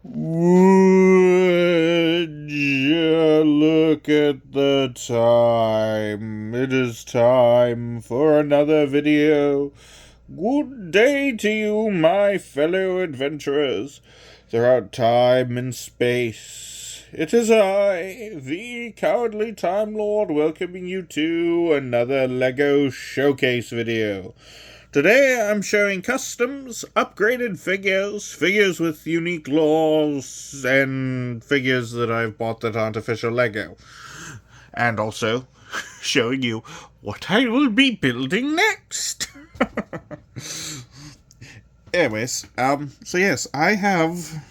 Would you look at the time? It is time for another video. Good day to you, my fellow adventurers, throughout time and space. It is I, the Cowardly Time Lord, welcoming you to another LEGO Showcase video. Today I'm showing customs, upgraded figures with unique laws, and figures that I've bought that aren't official LEGO. And also showing you what I will be building next. Anyways, so yes, I have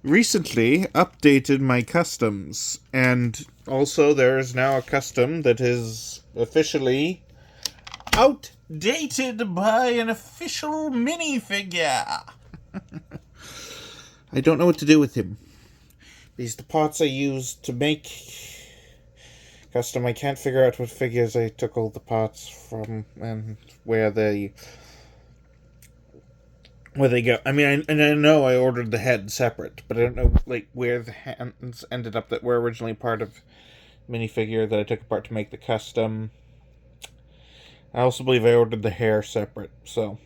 recently updated my customs, and also there is now a custom that is officially outdated by an official minifigure. I don't know what to do with him. These are the parts I used to make custom. I can't figure out what figures I took all the parts from and where they go. I mean, I know I ordered the head separate, but I don't know where the hands ended up that were originally part of minifigure that I took apart to make the custom. I also believe I ordered the hair separate, so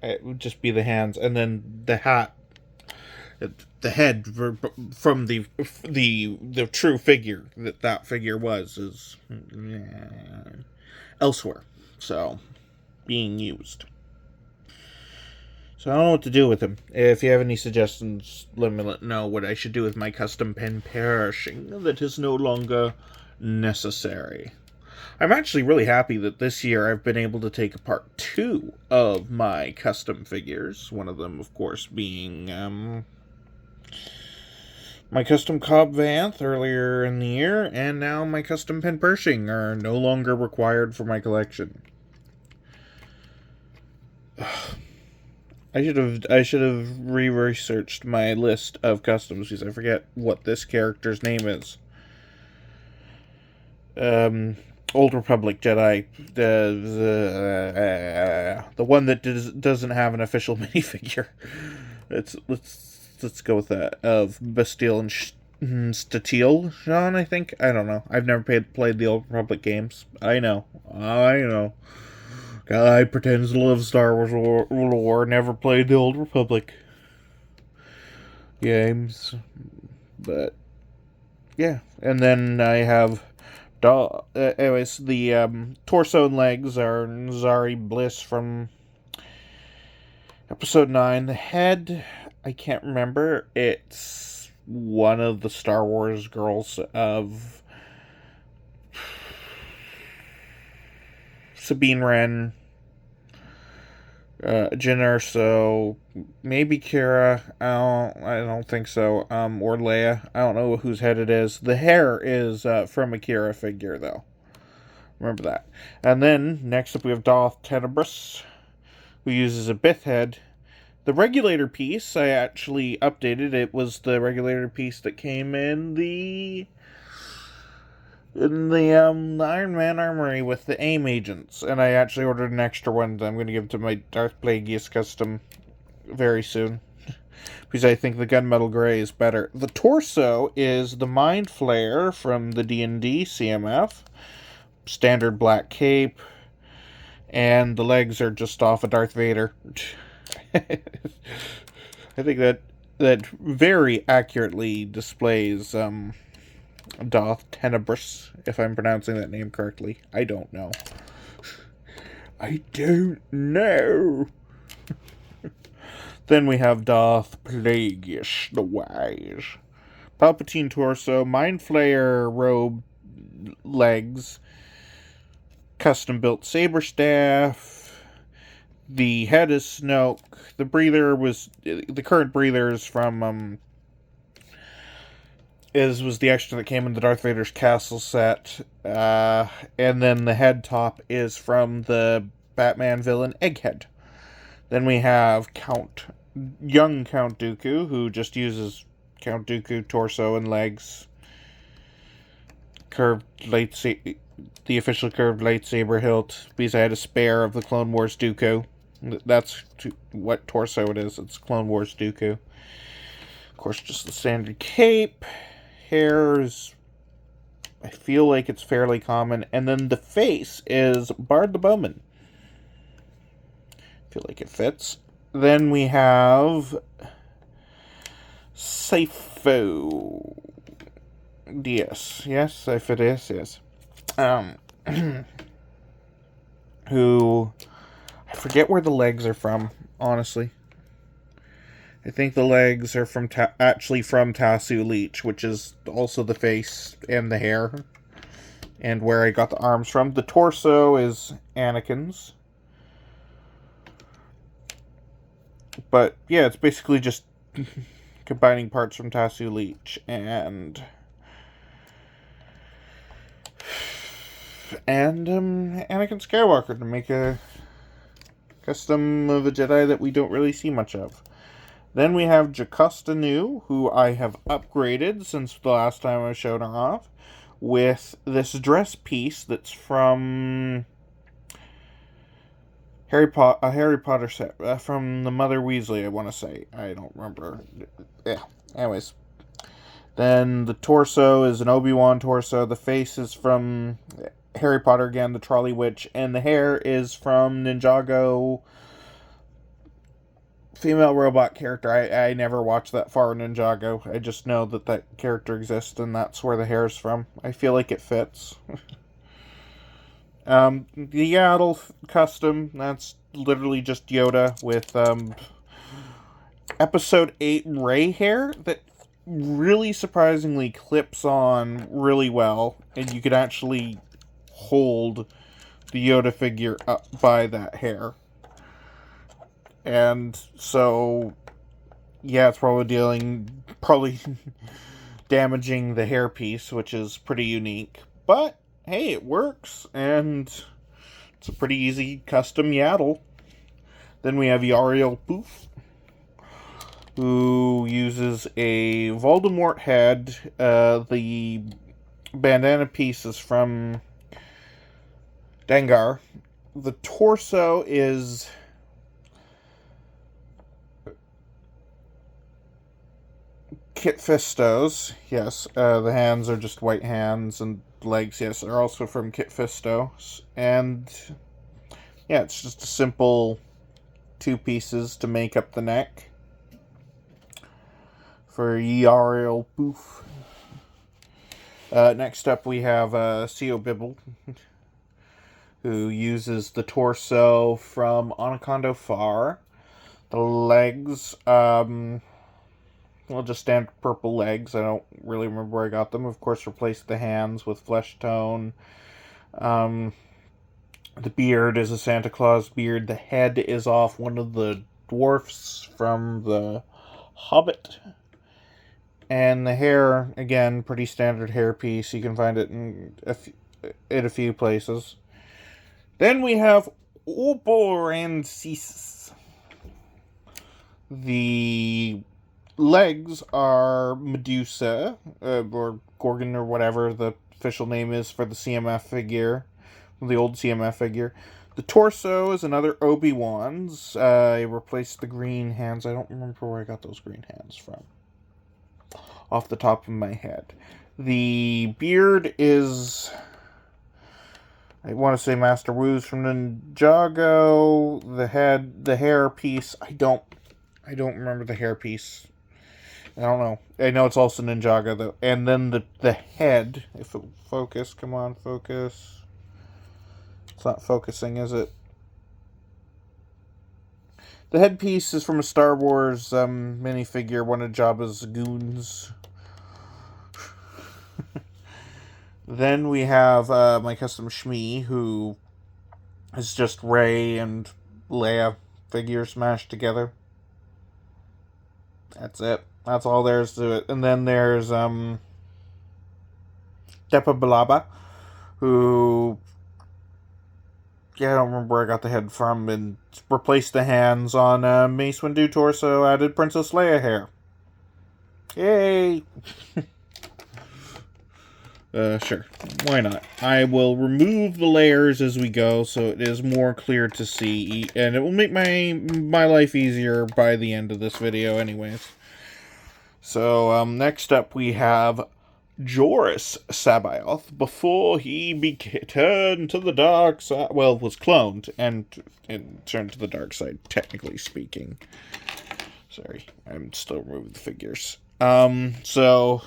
it would just be the hands, and then the hat, the head from the true figure that figure is elsewhere, so being used. So I don't know what to do with him. If you have any suggestions, let me know what I should do with my custom pen perishing that is no longer necessary. I'm actually really happy that this year I've been able to take apart 2 of my custom figures. One of them, of course, being my custom Cobb Vanth earlier in the year, and now my custom Pen Pershing are no longer required for my collection. I should have re-researched my list of customs because I forget what this character's name is. Old Republic Jedi, the one that doesn't have an official minifigure. Let's go with that, of Bastille and Statiel, Jean, I think. I don't know. I've never played the Old Republic games. I know. Guy pretends to love Star Wars lore, never played the Old Republic games. But yeah, and then I have anyways, the torso and legs are Zari Bliss from episode 9. The head, I can't remember. It's one of the Star Wars girls of Sabine Wren, Jyn Erso, maybe Kira. I don't think so. Or Leia. I don't know whose head it is. The hair is from a Kira figure, though. Remember that. And then next up we have Darth Tenebrous, who uses a Bith head. The regulator piece I actually updated. It was the regulator piece that came in the Iron Man armory with the AIM agents, and I actually ordered an extra one that I'm going to give to my Darth Plagueis custom very soon, because I think the gunmetal gray is better. The torso is the Mind Flayer from the D&D CMF, standard black cape, and the legs are just off of Darth Vader. I think that very accurately displays Darth Tenebrous, if I'm pronouncing that name correctly. I don't know. I don't know. Then we have Darth Plagueis the Wise. Palpatine torso, Mind Flayer robe, legs, custom built saber staff. The head is Snoke. The current breather is from was the extra that came in the Darth Vader's castle set, and then the head top is from the Batman villain Egghead. Then we have young Count Dooku, who just uses Count Dooku torso and legs, the official curved lightsaber hilt, because I had a spare of the Clone Wars Dooku. That's what torso it is. It's Clone Wars Dooku. Of course, just the standard cape. Hair is, I feel like it's fairly common. And then the face is Bard the Bowman. I feel like it fits. Then we have Saifo. Yes, if it is, yes. Who, I forget where the legs are from, honestly. I think the legs are from actually from Tassu Leech, which is also the face and the hair, and where I got the arms from. The torso is Anakin's. But, yeah, it's basically just combining parts from Tassu Leech and Anakin Skywalker to make a custom of a Jedi that we don't really see much of. Then we have Jocasta Nu, who I have upgraded since the last time I showed her off, with this dress piece that's from a Harry Potter set, from the Mother Weasley, I want to say. I don't remember. Yeah, anyways. Then the torso is an Obi-Wan torso. The face is from Harry Potter again, the Trolley Witch. And the hair is from Ninjago, female robot character. I never watched that far in Ninjago. I just know that that character exists, and that's where the hair is from. I feel like it fits. The Yaddle custom, that's literally just Yoda with Episode 8 Rey hair that really surprisingly clips on really well, and you could actually hold the Yoda figure up by that hair. And so, yeah, it's probably damaging the hairpiece, which is pretty unique. But, hey, it works, and it's a pretty easy custom Yaddle. Then we have Yariel Poof, who uses a Voldemort head. The bandana piece is from Dengar. The torso is Kit Fisto's. Yes, the hands are just white hands, and legs, yes, are also from Kit Fisto's. And, yeah, it's just a simple 2 pieces to make up the neck for Yariel Poof. Next up we have Sio Bibble, who uses the torso from Anaconda Far. The legs, well, just standard purple legs. I don't really remember where I got them. Of course, replaced the hands with flesh tone. The beard is a Santa Claus beard. The head is off one of the dwarfs from the Hobbit. And the hair, again, pretty standard hair piece. You can find it in a few places. Then we have Oboransis. The legs are Medusa, or Gorgon, or whatever the official name is for the CMF figure, the old CMF figure. The torso is another Obi-Wan's. I replaced the green hands. I don't remember where I got those green hands from, off the top of my head. The beard is, I want to say Master Wu's from Ninjago. The hair piece, I don't remember the hair piece. I don't know. I know it's also Ninjago, though. And then the head, if it will focus, come on, focus. It's not focusing, is it? The headpiece is from a Star Wars minifigure, one of Jabba's goons. Then we have my custom Shmi, who is just Rey and Leia figures smashed together. That's it. That's all there is to it. And then there's Depa Balaba, who, yeah, I don't remember where I got the head from, and replaced the hands on Mace Windu torso, added Princess Leia hair. Yay! Sure. Why not? I will remove the layers as we go, so it is more clear to see, and it will make my life easier by the end of this video anyways. So, next up we have Joris Sabaoth before he turned to the dark side. Well, was cloned and turned to the dark side, technically speaking. Sorry, I'm still removing the figures. So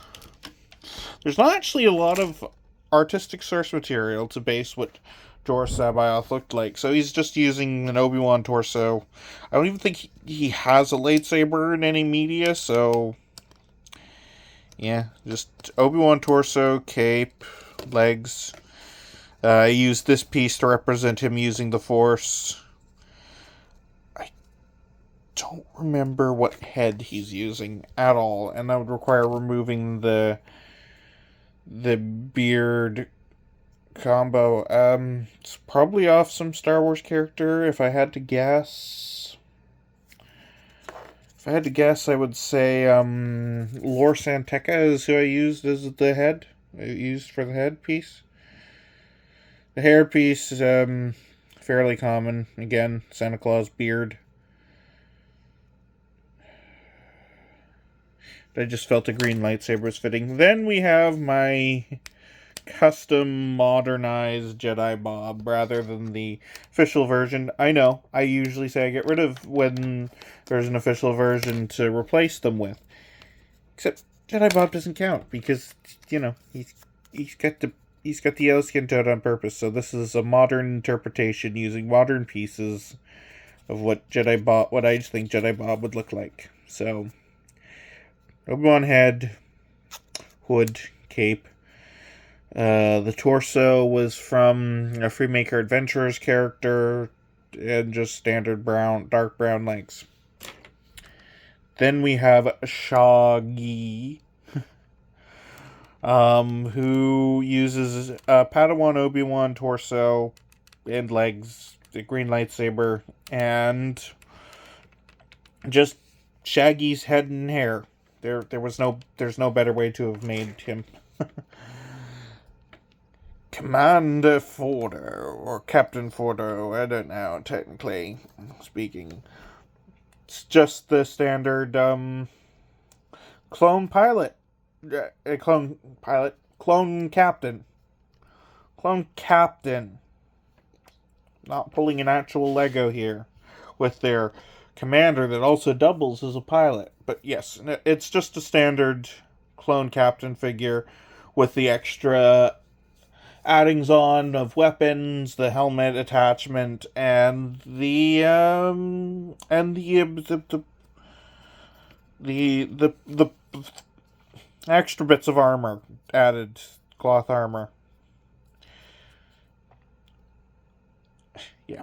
there's not actually a lot of artistic source material to base what Joris Sabaoth looked like. So he's just using an Obi-Wan torso. I don't even think he has a lightsaber in any media, so yeah, just Obi-Wan torso, cape, legs. I used this piece to represent him using the Force. I don't remember what head he's using at all, and that would require removing the beard combo. It's probably off some Star Wars character, if I had to guess. If I had to guess, I would say Lor Santeca is who I used as the head. Used for the head piece. The hair piece is fairly common. Again, Santa Claus beard. I just felt a green lightsaber was fitting. Then we have my custom modernized Jedi Bob rather than the official version. I know, I usually say I get rid of when there's an official version to replace them with. Except Jedi Bob doesn't count because, you know, he's got the yellow skin tone on purpose. So this is a modern interpretation using modern pieces of what I just think Jedi Bob would look like. So Obi-Wan head, hood, cape. The torso was from a Freemaker Adventurers character, and just standard dark brown legs. Then we have Shaggy, who uses a Padawan Obi-Wan torso and legs, a green lightsaber, and just Shaggy's head and hair. There's no better way to have made him. Commander Fordo, or Captain Fordo, I don't know, technically speaking. It's just the standard, clone pilot. Clone captain. Clone captain. Not pulling an actual Lego here. With their commander that also doubles as a pilot. But yes, it's just a standard clone captain figure with the extra addings on of weapons, the helmet attachment, and the extra bits of armor added, cloth armor. Yeah,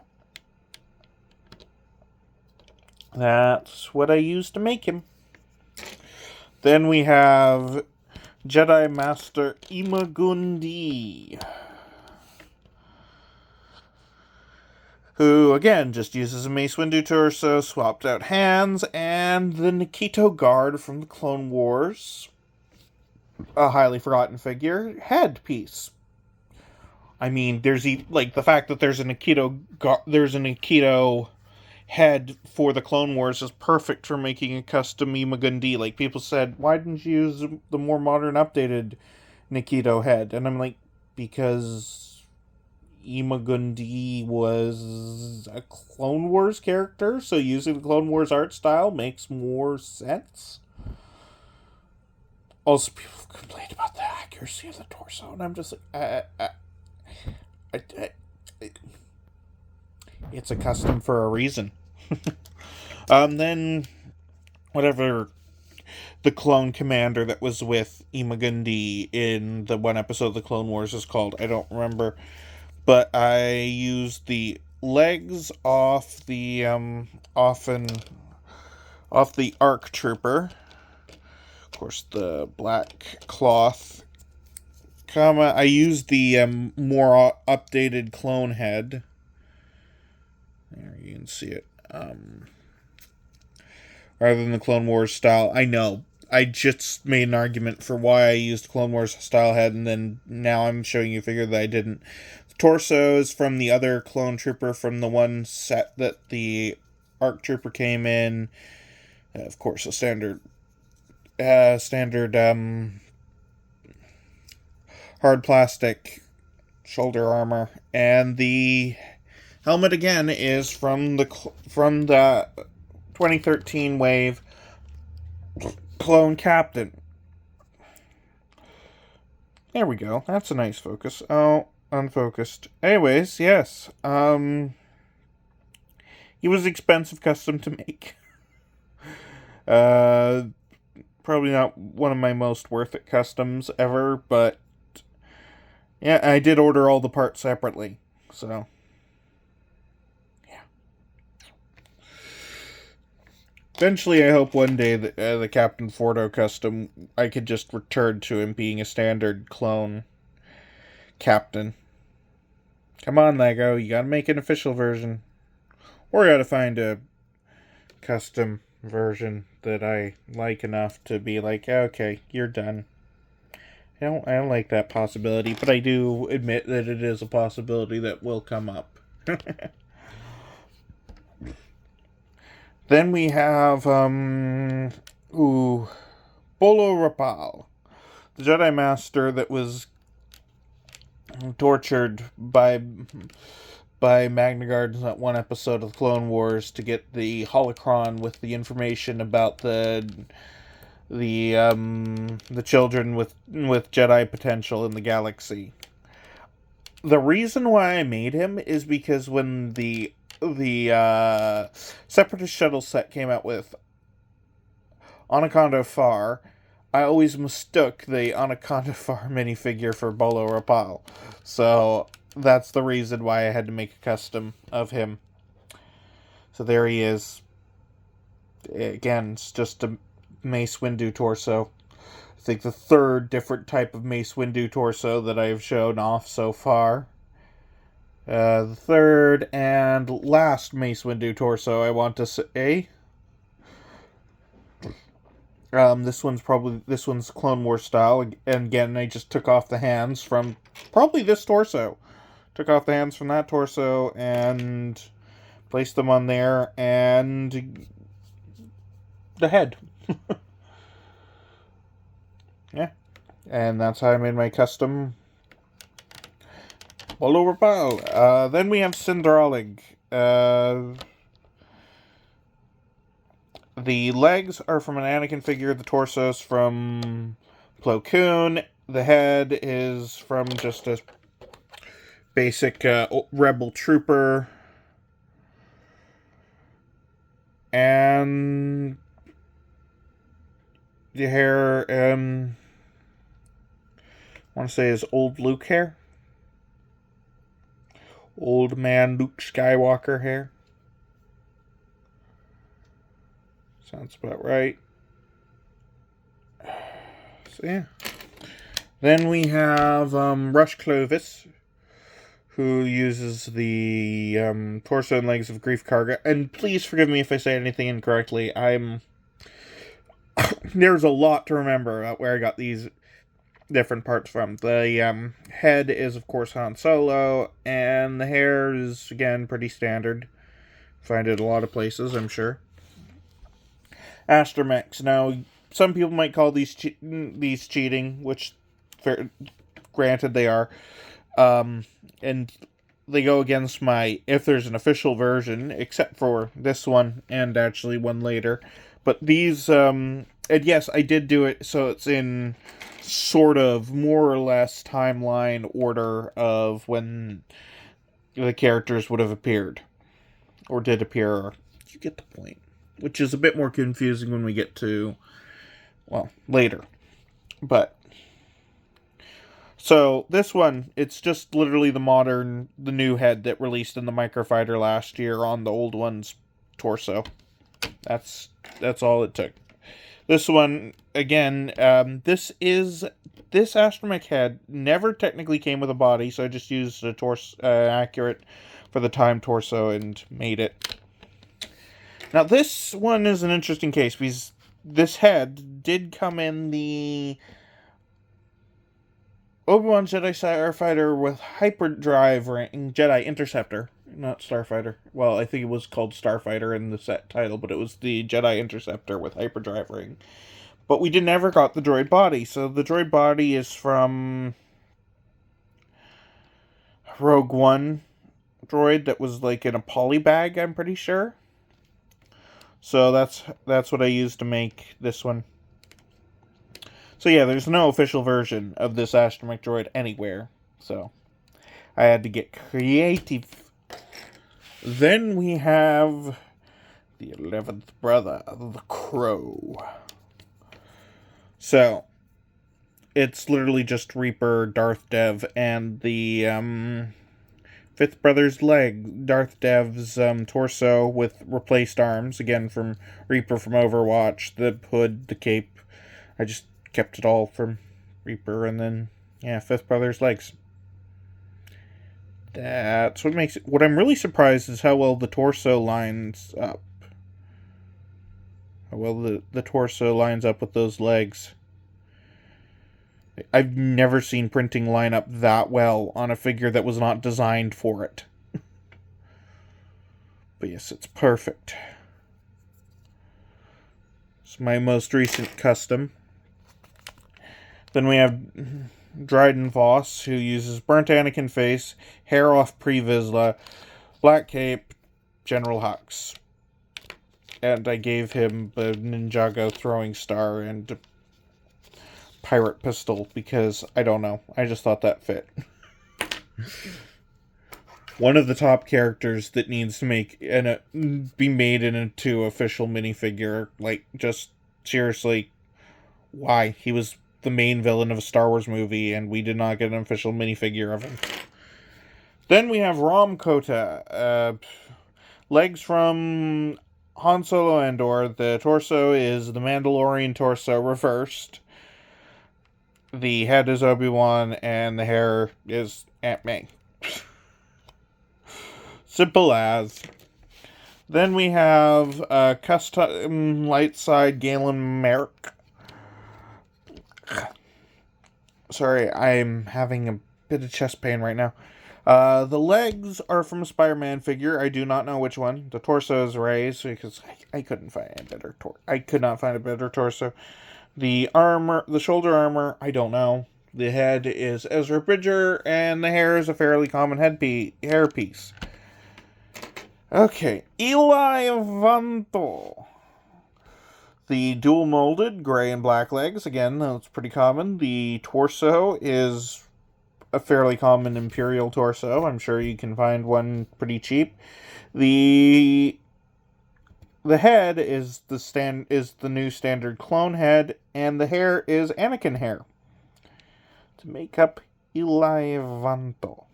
that's what I used to make him. Then we have Jedi Master Imagundi, who, again, just uses a Mace Windu torso, swapped out hands, and the Nikito Guard from the Clone Wars, a highly forgotten figure, headpiece. I mean, there's the fact that there's a Nikito head for the Clone Wars is perfect for making a custom Imagundi. Like, people said, why didn't you use the more modern, updated Nikito head? And I'm like, because Imagundi was a Clone Wars character, so using the Clone Wars art style makes more sense. Also, people complained about the accuracy of the torso, and I'm just like, it's a custom for a reason. Then, whatever the clone commander that was with Imagundi in the one episode of the Clone Wars is called, I don't remember. But I used the legs off the off the ARC Trooper. Of course, the black cloth. I used the more updated clone head. There, you can see it. Rather than the Clone Wars style. I know. I just made an argument for why I used Clone Wars style head, and then now I'm showing you a figure that I didn't. The torso is from the other clone trooper from the one set that the ARC Trooper came in. Of course, a standard standard hard plastic shoulder armor, and the helmet again is from the 2013 wave clone captain. There we go. That's a nice focus. Oh, unfocused. Anyways, yes. He was expensive custom to make. Probably not one of my most worth it customs ever, but yeah, I did order all the parts separately. So, yeah. Eventually, I hope one day that the Captain Fordo custom, I could just return to him being a standard clone captain. Come on, Lego, you gotta make an official version. Or you gotta find a custom version that I like enough to be like, okay, you're done. I don't like that possibility, but I do admit that it is a possibility that will come up. Then we have, Bolo Rapal, the Jedi Master that was tortured by Magna Guard in that one episode of the Clone Wars to get the holocron with the information about the children with Jedi potential in the galaxy. The reason why I made him is because when the Separatist shuttle set came out with Anaconda Far, I always mistook the Anaconda Far minifigure for Bolo Rapal. So that's the reason why I had to make a custom of him. So there he is. Again, it's just a Mace Windu torso. I think the third different type of Mace Windu torso that I've shown off so far. The third and last Mace Windu torso, I want to say. This one's Clone Wars style, and again, I just took off the hands from probably this torso. Took off the hands from that torso and placed them on there, and the head. Yeah, and that's how I made my custom Bolo Rapal. Then we have Cinderallig. The legs are from an Anakin figure. The torso's from Plo Koon. The head is from just a basic rebel trooper. And the hair, I want to say is old Luke hair. Old man Luke Skywalker hair. Sounds about right. So yeah. Then we have Rush Clovis, who uses the torso and legs of Grief Karga. And please forgive me if I say anything incorrectly. There's a lot to remember about where I got these different parts from. The head is, of course, Han Solo, and the hair is, again, pretty standard. Find it a lot of places, I'm sure. Astromechs. Now, some people might call these cheating, which, granted, they are. And they go against my, if there's an official version, except for this one, and actually one later. But these, and yes, I did do it, so it's in sort of more or less timeline order of when the characters would have appeared. Or did appear. You get the point. Which is a bit more confusing when we get to, well, later. But, so, this one, it's just literally the new head that released in the Microfighter last year on the old one's torso. That's all it took. This one, again, this astromech head never technically came with a body, so I just used a torso, accurate for the time torso and made it. Now, this one is an interesting case, because this head did come in the Obi-Wan Jedi Starfighter with hyperdrive ring, Jedi Interceptor, not Starfighter. Well, I think it was called Starfighter in the set title, but it was the Jedi Interceptor with hyperdrive ring. But we never got the droid body. So the droid body is from Rogue One droid that was like in a poly bag, I'm pretty sure. So that's what I used to make this one. So yeah, there's no official version of this astromech droid anywhere. So I had to get creative. Then we have the 11th brother, the Crow. So it's literally just Reaper, Darth Dev, and the fifth brother's leg, Darth Dev's torso with replaced arms, again from Reaper from Overwatch, the hood, the cape. I just kept it all from Reaper, and then, yeah, fifth brother's legs. That's what makes it... What I'm really surprised is how well the torso lines up. How well the torso lines up with those legs. I've never seen printing line up that well on a figure that was not designed for it. But yes, it's perfect. It's my most recent custom. Then we have Dryden Voss, who uses burnt Anakin face, hair off Pre-Vizsla, black cape, General Hux. And I gave him the Ninjago throwing star and pirate pistol because, I don't know, I just thought that fit. One of the top characters that needs to be made into official minifigure. Like, just seriously, why? He was the main villain of a Star Wars movie, and we did not get an official minifigure of him. Then we have Rom Kota. Legs from Han Solo Andor. The torso is the Mandalorian torso reversed. The head is Obi-Wan, and the hair is Aunt May. Simple as. Then we have custom light side Galen Merrick. Sorry, I'm having a bit of chest pain right now. The legs are from a Spider-Man figure. I do not know which one. The torso is raised because I couldn't find a better I could not find a better torso. The armor, the shoulder armor, I don't know. The head is Ezra Bridger, and the hair is a fairly common hairpiece. Okay, Eli Vanto. The dual molded gray and black legs, again, that's pretty common. The torso is a fairly common Imperial torso. I'm sure you can find one pretty cheap. The head is the new standard clone head, and the hair is Anakin hair to make up Eli Vanto.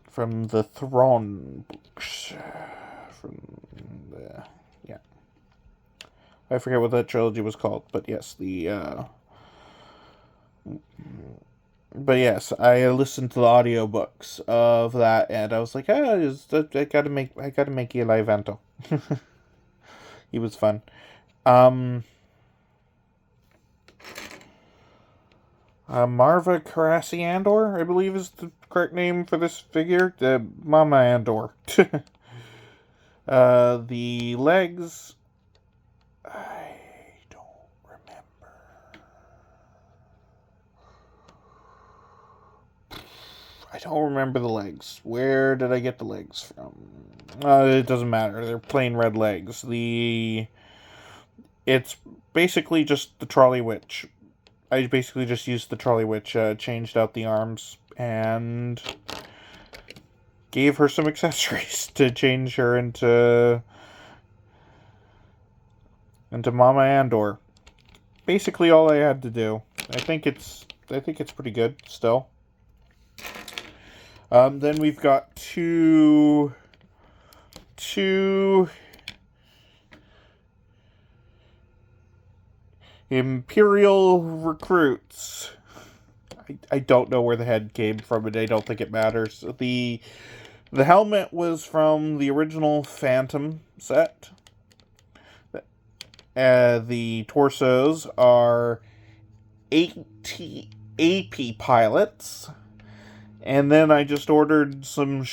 From the Thrawn books. I forget what that trilogy was called, but yes, But yes, I listened to the audiobooks of that, and I was like, I gotta make Eli Vanto. He was fun. Marva Carassi Andor, I believe is the correct name for this figure. Mama Andor. The legs, I don't remember. I don't remember the legs. Where did I get the legs from? It doesn't matter. They're plain red legs. It's basically just the trolley witch. I basically just used the trolley witch, changed out the arms, and gave her some accessories to change her into Mama Andor. Basically all I had to do. I think it's pretty good still. Then we've got two Imperial recruits. I don't know where the head came from, and I don't think it matters. The helmet was from the original Phantom set. The torsos are AP pilots. And then I just ordered some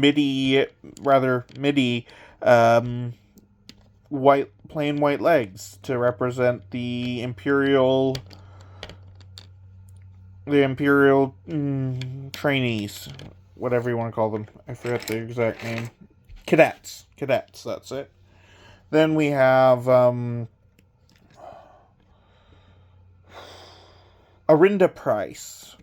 MIDI plain white legs to represent the Imperial trainees, whatever you want to call them. I forget the exact name. Cadets, that's it. Then we have Arinda Price,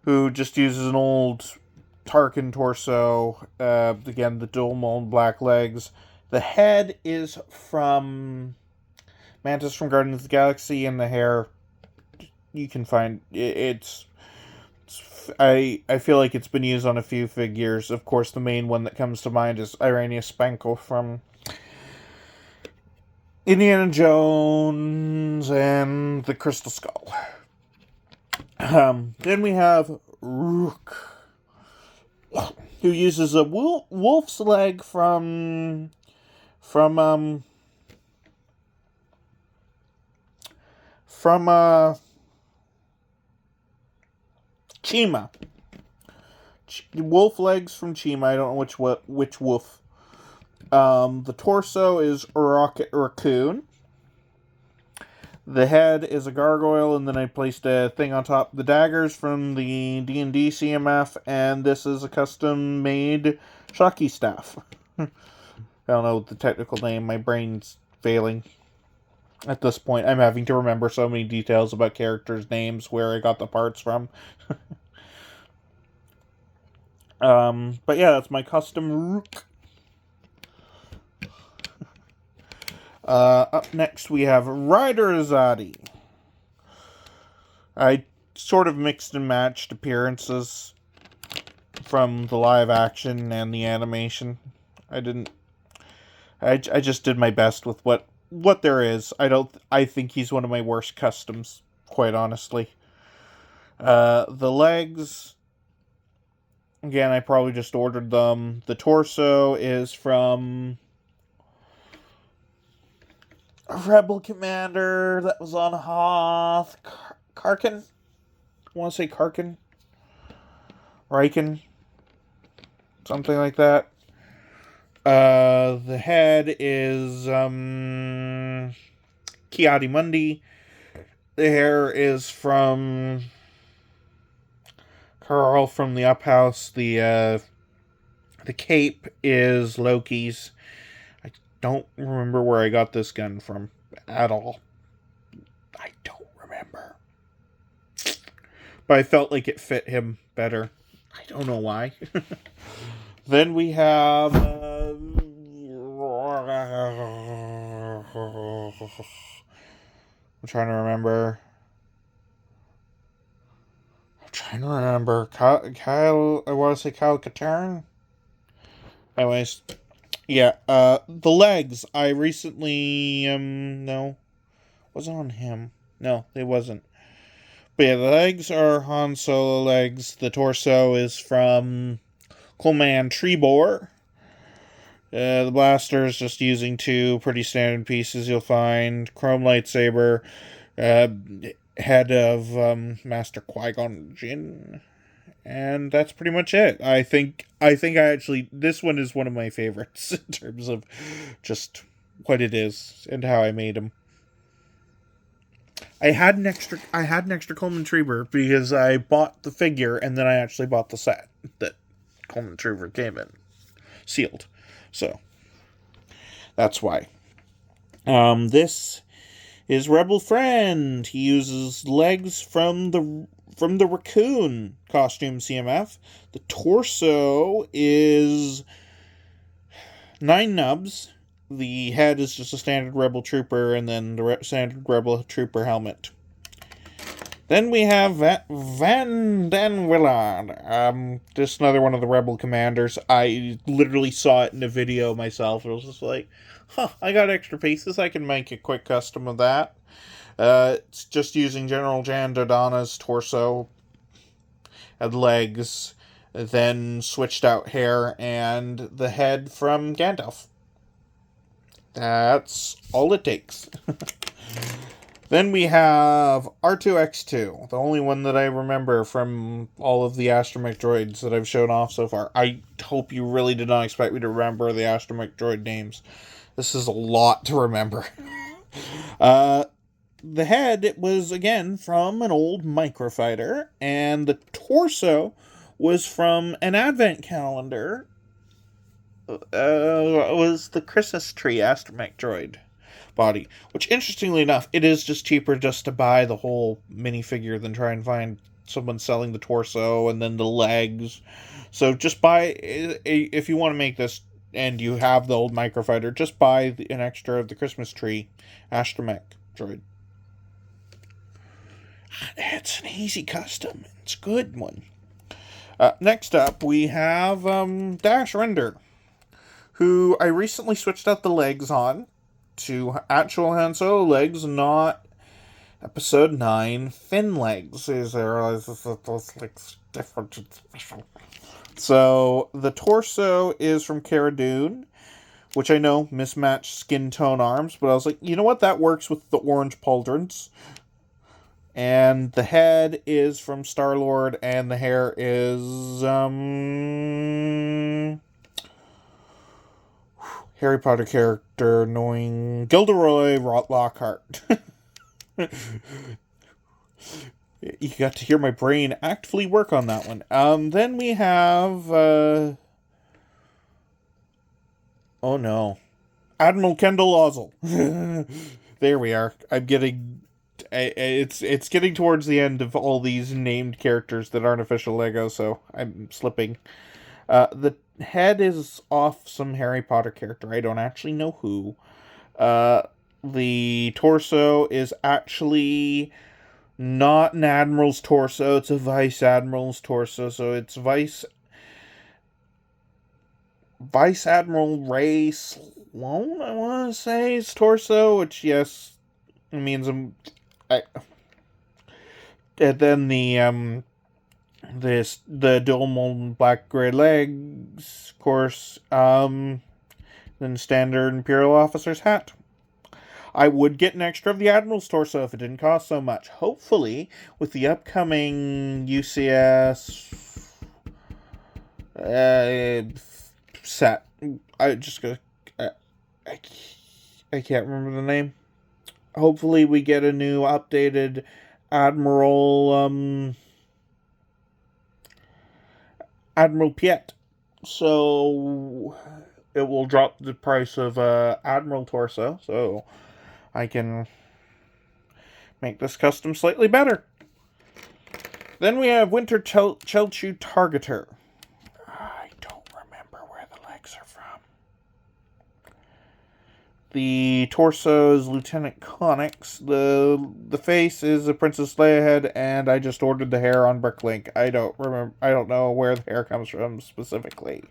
who just uses an old Tarkin torso. Again, the dual mold black legs. The head is from Mantis from Guardians of the Galaxy, and the hair, you can find I feel like it's been used on a few figures. Of course, the main one that comes to mind is Irania Spanko from Indiana Jones and the Crystal Skull. Then we have Rook, who uses a wolf's leg from Chima. Wolf legs from Chima. I don't know which wolf. The torso is a rocket raccoon. The head is a gargoyle, and then I placed a thing on top. The daggers from the D&D CMF, and this is a custom-made Shocky staff. I don't know the technical name. My brain's failing. At this point, I'm having to remember so many details about characters' names, where I got the parts from. But yeah, that's my custom Rook. Up next, we have Ryder Azadi. I sort of mixed and matched appearances from the live action and the animation. I just did my best with what there is. I think he's one of my worst customs, quite honestly. The legs, again, I probably just ordered them. The torso is from a Rebel Commander that was on Hoth. Karkin? I want to say Karkin? Riken? Something like that. The head is Kiadi Mundi. The hair is from Carl from the Up House. The cape is Loki's. I don't remember where I got this gun from at all. I don't remember. But I felt like it fit him better. I don't know why. Then we have I'm trying to remember. Kyle, I want to say Kyle Katarn. Anyways, yeah, the legs, I recently, no, wasn't on him. No, it wasn't. But yeah, the legs are Han Solo legs. The torso is from Coleman Trebor. The blaster is just using two pretty standard pieces you'll find. Chrome lightsaber, head of Master Qui-Gon Jinn, and that's pretty much it. I think I actually, this one is one of my favorites in terms of just what it is and how I made him. I had an extra Coleman Trebor because I bought the figure and then I actually bought the set that Coleman Trebor came in sealed. So that's why. This is Rebel Friend. He uses legs from the raccoon costume CMF. The torso is 9 nubs. The head is just a standard Rebel Trooper, and then the standard Rebel Trooper helmet. Then we have Van Den Willard. Just another one of the Rebel Commanders. I literally saw it in a video myself. It was just like, I got extra pieces. I can make a quick custom of that. It's just using General Jan Dodonna's torso and legs, then switched out hair and the head from Gandalf. That's all it takes. Then we have R2-X2, the only one that I remember from all of the astromech droids that I've shown off so far. I hope you really did not expect me to remember the astromech droid names. This is a lot to remember. The head was, again, from an old microfighter, and the torso was from an advent calendar. Was the Christmas tree astromech droid body. Which, interestingly enough, it is just cheaper just to buy the whole minifigure than try and find someone selling the torso and then the legs. So just buy, if you want to make this and you have the old microfighter, just buy an extra of the Christmas tree astromech droid. It's an easy custom. It's a good one. Next up, we have Dash Render, who I recently switched out the legs on to actual Han Solo legs, not Episode 9 fin legs. Those legs different and special. So the torso is from Cara Dune, which I know mismatched skin tone arms, but I was like, you know what? That works with the orange pauldrons. And the head is from Star-Lord, and the hair is, Harry Potter character knowing Gilderoy Lockhart. You got to hear my brain actively work on that one. Then we have, oh no. Admiral Kendall Ozzel. There we are. I'm getting... It's getting towards the end of all these named characters that aren't official Lego, so I'm slipping. The head is off some Harry Potter character. I don't actually know who. The torso is actually not an admiral's torso. It's a vice admiral's torso. So it's Vice Admiral Ray Sloan, I want to say, his torso, which, yes, means and then the dual mold black gray legs, of course, then standard Imperial officer's hat. I would get an extra of the Admiral's torso if it didn't cost so much. Hopefully, with the upcoming UCS set, I can't remember the name. Hopefully we get a new updated Admiral Piet. So it will drop the price of Admiral torso, so I can make this custom slightly better. Then we have Winter Chelchu Targeter. I don't remember where the legs are from. The torso is Lieutenant Connix. The face is a Princess Leia head, and I just ordered the hair on Bricklink. I don't know where the hair comes from specifically.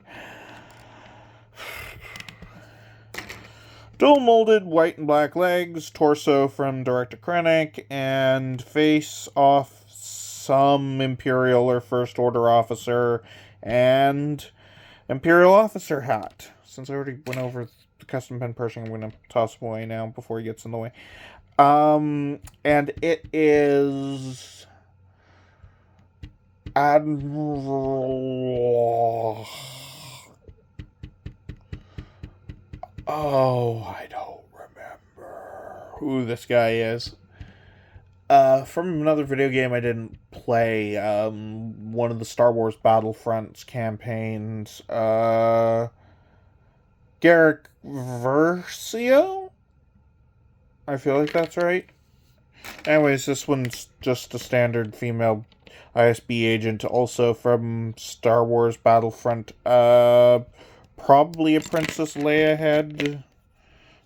Dual molded white and black legs, torso from Director Krennic, and face off some Imperial or First Order officer, and Imperial officer hat. Since I already went over the custom pen Pershing, I'm going to toss him away now before he gets in the way. And it is Admiral... Oh, I don't remember who this guy is. From another video game I didn't play, one of the Star Wars Battlefronts campaigns, Garrick Versio? I feel like that's right. Anyways, this one's just a standard female ISB agent, also from Star Wars Battlefront. Probably a Princess Leia head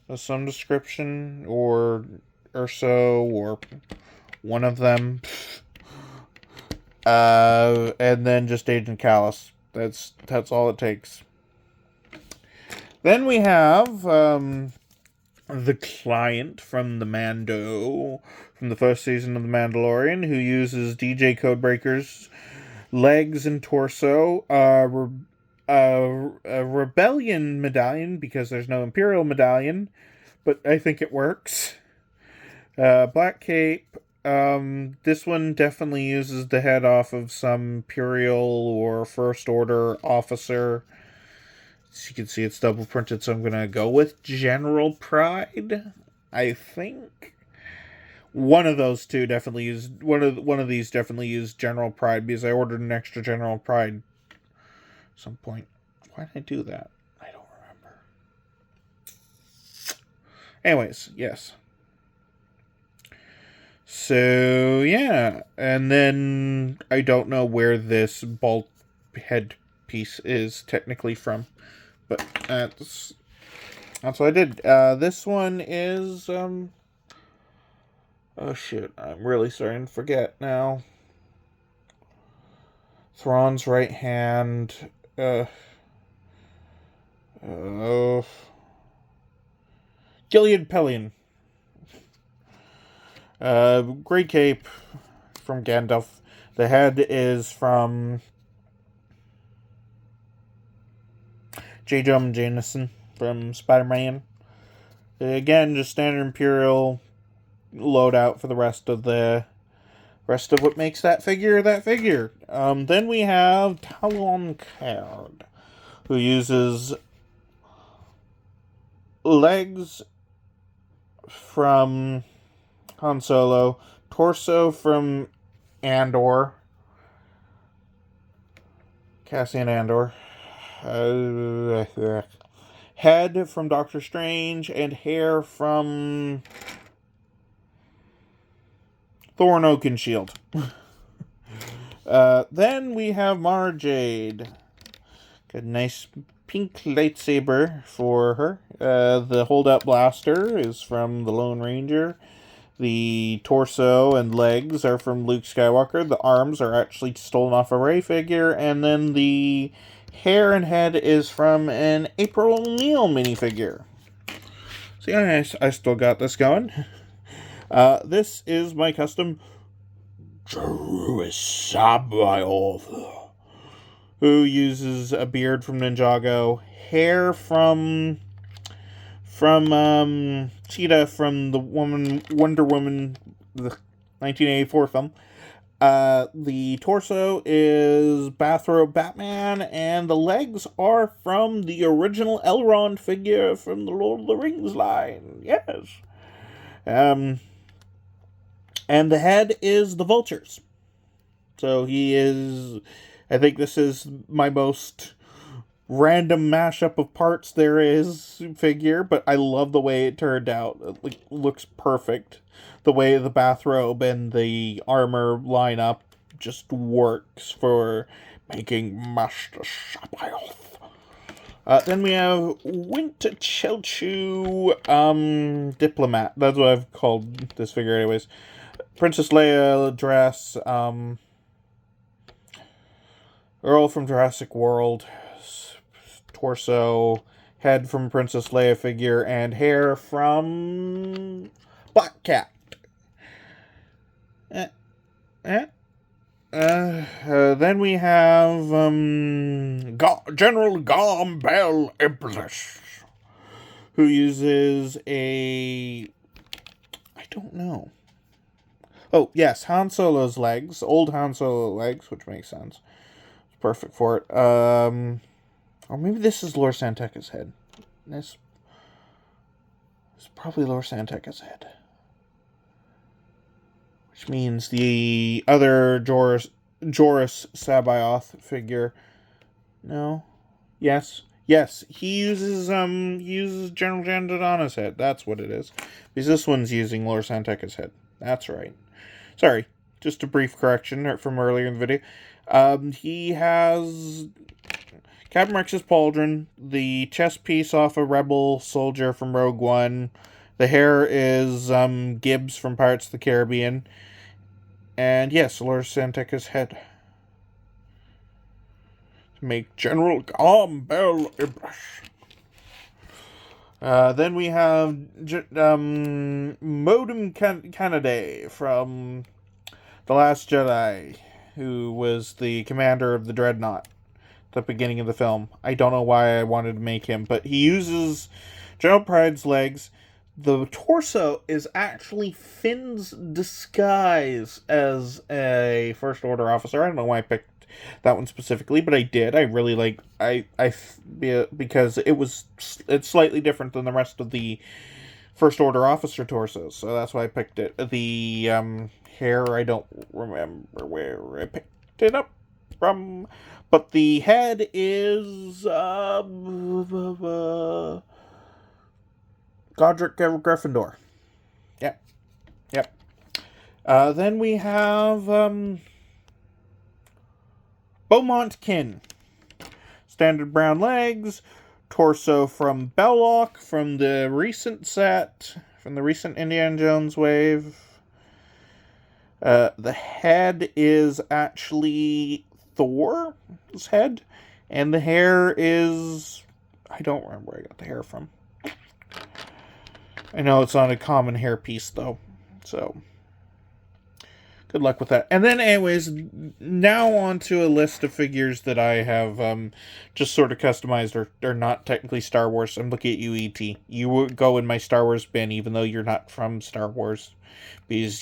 of some description, or Urso, or one of them. And then just Agent Callus. That's all it takes. Then we have the client from the Mando, from the first season of The Mandalorian, who uses DJ Codebreaker's legs and torso. A Rebellion medallion, because there's no Imperial medallion, but I think it works. Black cape. This one definitely uses the head off of some Imperial or First Order officer. As you can see, it's double printed, so I'm gonna go with General Pride. I think one of those two definitely used one of these definitely used General Pride, because I ordered an extra General Pride at some point. Why did I do that? I don't remember. Anyways, yes. So yeah, and then I don't know where this bald head piece is technically from, but that's what I did. This one is oh shit, I'm really starting to forget now. Thrawn's right hand. Gilead Pelion. Grey Cape from Gandalf. The head is from J. Jonah Jameson from Spider-Man. Again, just standard Imperial loadout for the rest of what makes that figure that figure. Then we have Talon Card, who uses legs from Han Solo, torso from Andor, Cassian Andor, head from Doctor Strange, and hair from Thor and Oakenshield. Then we have Mara Jade. Got a nice pink lightsaber for her. The holdout blaster is from the Lone Ranger. The torso and legs are from Luke Skywalker. The arms are actually stolen off a Rey figure. And then the hair and head is from an April O'Neil minifigure. So yeah, I still got this going. This is my custom Jerusalem Sabaoth, who uses a beard from Ninjago, hair from Cheetah from the Wonder Woman, the 1984 film. The torso is Bathrobe Batman, and the legs are from the original Elrond figure from the Lord of the Rings line. Yes. And the head is the Vultures. So he is, I think this is my most random mashup of parts there is figure, but I love the way it turned out. It looks perfect. The way the bathrobe and the armor line up just works for making Master Sabaoth. Then we have Winter Chelchu Diplomat. That's what I've called this figure anyways. Princess Leia dress, Earl from Jurassic World, torso, head from Princess Leia figure, and hair from Black Cat. Then we have General Gombel Iblis, who uses a, I don't know. Oh, yes, Han Solo's legs. Old Han Solo legs, which makes sense. It's perfect for it. Or maybe this is Lor Santeca's head. This is probably Lor Santeca's head. Which means the other Joruus Sabaoth figure. No? Yes. Yes, he uses General Jan Dodonna's head. That's what it is. Because this one's using Lor Santeca's head. That's right. Sorry, just a brief correction from earlier in the video. He has Captain Rex's pauldron, the chest piece off a rebel soldier from Rogue One. The hair is Gibbs from Pirates of the Caribbean. And yes, Lor Santeca's head. To make General Gombel Iblis. Then we have Modem Kennedy from The Last Jedi, who was the commander of the Dreadnought at the beginning of the film. I don't know why I wanted to make him, but he uses General Pride's legs. The torso is actually Finn's disguise as a First Order officer. I don't know why I picked that one specifically, but I did. I really like because it's slightly different than the rest of the First Order officer torsos, so that's why I picked it. The hair, I don't remember where I picked it up from, but the head is Godric Gryffindor. Yep, yep. Then we have Beaumont Kin. Standard brown legs, torso from Belloc from the recent set, from the recent Indiana Jones wave. The head is actually Thor's head, and the hair is... I don't remember where I got the hair from. I know it's not a common hair piece, though, so... good luck with that. And then, anyways, now on to a list of figures that I have just sort of customized or not technically Star Wars. I'm looking at you, E.T. You would go in my Star Wars bin, even though you're not from Star Wars. Because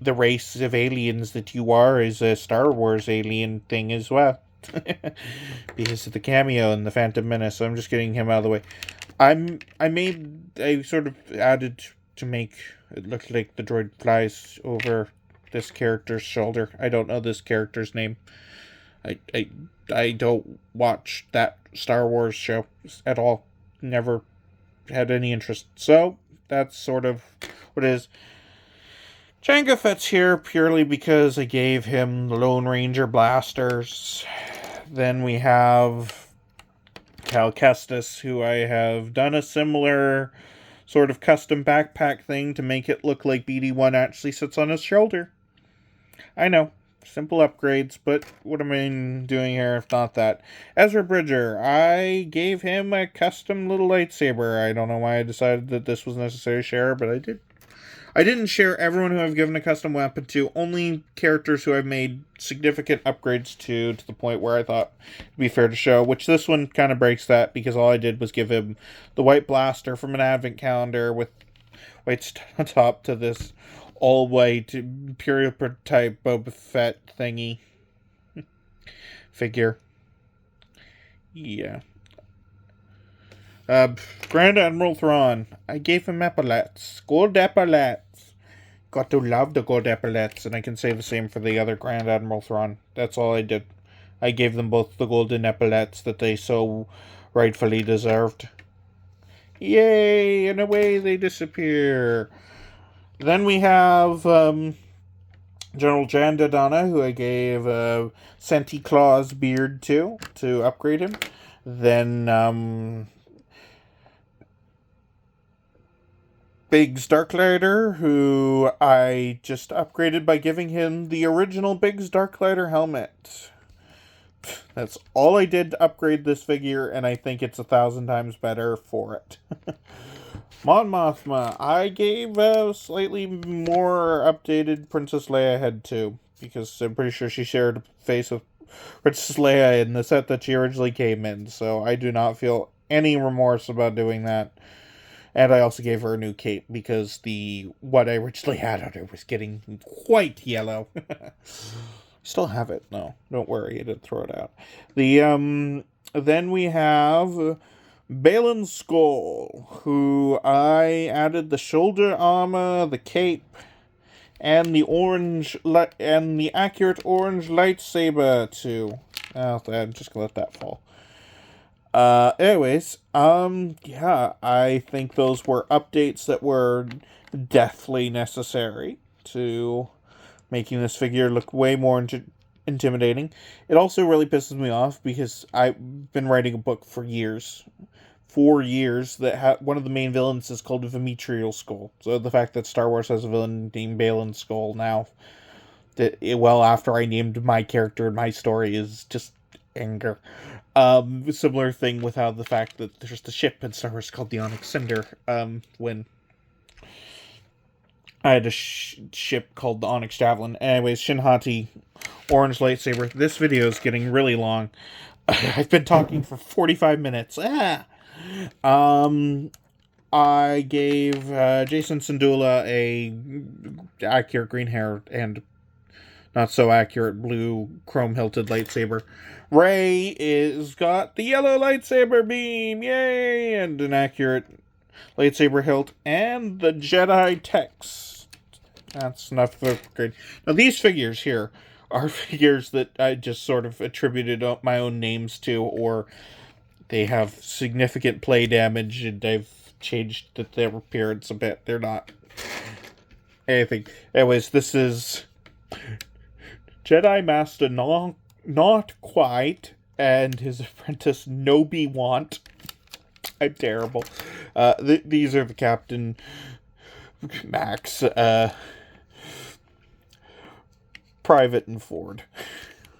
the race of aliens that you are is a Star Wars alien thing as well. Because of the cameo in The Phantom Menace. So I'm just getting him out of the way. I sort of added to make it look like the droid flies over this character's shoulder. I don't know this character's name. I don't watch that Star Wars show at all. Never had any interest. So, that's sort of what it is. Jango Fett's here purely because I gave him the Lone Ranger blasters. Then we have Cal Kestis, who I have done a similar sort of custom backpack thing to make it look like BD-1 actually sits on his shoulder. I know, simple upgrades, but what am I doing here if not that? Ezra Bridger, I gave him a custom little lightsaber. I don't know why I decided that this was necessary to share, but I did. I didn't share everyone who I've given a custom weapon to, only characters who I've made significant upgrades to the point where I thought it'd be fair to show, which this one kind of breaks that, because all I did was give him the white blaster from an advent calendar with white top to this all-white Imperial type Boba Fett thingy figure. Yeah. Grand Admiral Thrawn. I gave him epaulets. Gold epaulets. Got to love the gold epaulets, and I can say the same for the other Grand Admiral Thrawn. That's all I did. I gave them both the golden epaulets that they so rightfully deserved. Yay! And away they disappear. Then we have General Jan Dodonna, who I gave Santa Claus beard to upgrade him. Then Biggs Darklighter, who I just upgraded by giving him the original Biggs Darklighter helmet. That's all I did to upgrade this figure, and I think it's 1,000 times better for it. Mon Mothma, I gave a slightly more updated Princess Leia head too, because I'm pretty sure she shared a face with Princess Leia in the set that she originally came in, so I do not feel any remorse about doing that. And I also gave her a new cape, because what I originally had on her was getting quite yellow. Still have it, no, don't worry, I didn't throw it out. Then we have Balin Skull, who I added the shoulder armor, the cape, and the accurate orange lightsaber to. Oh, I'm just gonna let that fall. Anyways, yeah, I think those were updates that were deathly necessary to making this figure look way more intimidating. It also really pisses me off because I've been writing a book for years. 4 years, that one of the main villains is called Vimitrial Skull. So the fact that Star Wars has a villain named Balin Skull now, after I named my character in my story, is just anger. Similar thing with how the fact that there's the ship in Star Wars called the Onyx Cinder, when I had a ship called the Onyx Javelin. Anyways, Shinhati, orange lightsaber. This video is getting really long. I've been talking for 45 minutes. I gave Jason Sandula a accurate green hair and not so accurate blue chrome-hilted lightsaber. Rey is got the yellow lightsaber beam, yay, and an accurate lightsaber hilt, and the Jedi text. That's enough for upgrade. Now these figures here are figures that I just sort of attributed my own names to, or they have significant play damage, and I've changed their appearance a bit. They're not anything. Anyways, this is Jedi Master Not Quite and his apprentice Nobi Want. I'm terrible. These are the Captain Max, Private and Ford.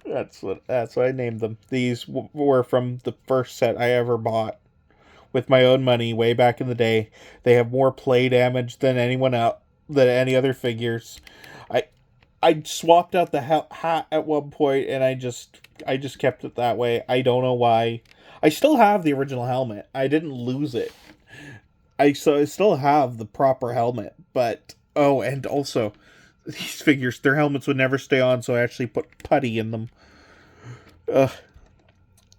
That's what I named them. These were from the first set I ever bought with my own money way back in the day. They have more play damage than anyone else, than any other figures. I swapped out the hat at one point, and I just kept it that way. I don't know why. I still have the original helmet. I didn't lose it. I still have the proper helmet, but oh, and also these figures, their helmets would never stay on, so I actually put putty in them.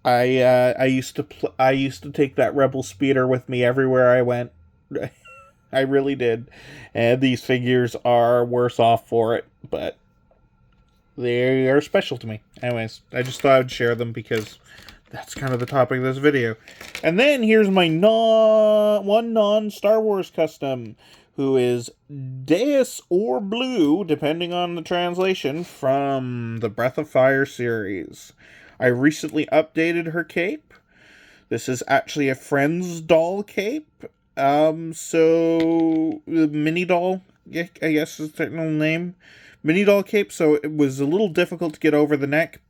I used to take that Rebel speeder with me everywhere I went. I really did. And these figures are worse off for it, but they are special to me. Anyways, I just thought I'd share them because that's kind of the topic of this video. And then here's my non-Star Wars custom, who is Deus or Blue, depending on the translation, from the Breath of Fire series. I recently updated her cape. This is actually a Friends doll cape. So the mini doll, I guess is the technical name, mini doll cape. So it was a little difficult to get over the neck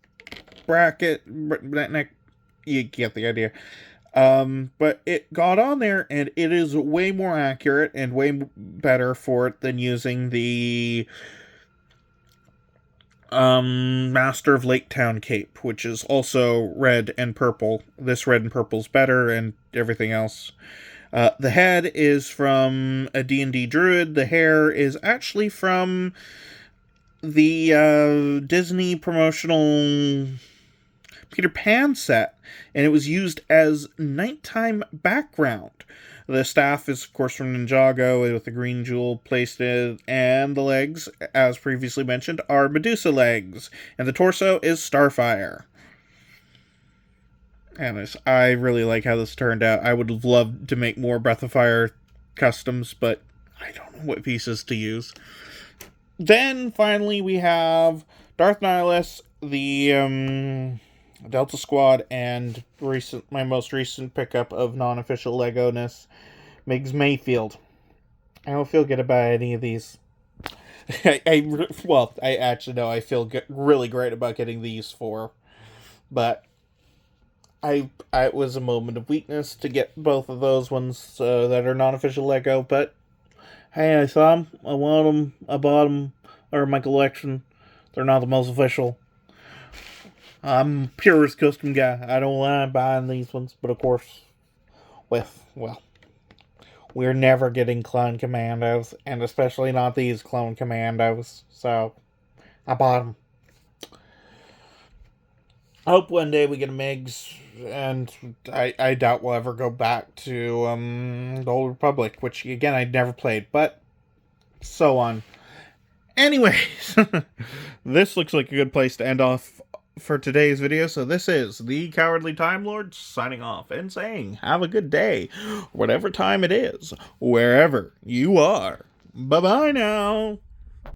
bracket, that neck. You get the idea. But it got on there, and it is way more accurate and way better for it than using the Master of Lake Town cape, which is also red and purple. This red and purple's better, and everything else. The head is from a D&D druid. The hair is actually from the Disney promotional Peter Pan set, and it was used as nighttime background. The staff is, of course, from Ninjago with the green jewel placed in, and the legs, as previously mentioned, are Medusa legs, and the torso is Starfire. And I really like how this turned out. I would have loved to make more Breath of Fire customs, but I don't know what pieces to use. Then, finally, we have Darth Nihilus, the Delta Squad, and my most recent pickup of non-official Lego-ness, Migs Mayfield. I don't feel good about any of these. I actually know I feel really great about getting these four, but it was a moment of weakness to get both of those ones that are non-official Lego, but hey, I saw them, I want them, I bought them, they're in my collection. They're not the most official. I'm a purist custom guy. I don't like buying these ones, but of course, we're never getting clone commandos, and especially not these clone commandos, so I bought them. I hope one day we get a Migs, and I doubt we'll ever go back to the Old Republic, which, again, I'd never played, but so on. Anyways, this looks like a good place to end off for today's video. So this is the Cowardly Time Lord signing off and saying, have a good day, whatever time it is, wherever you are. Bye-bye now.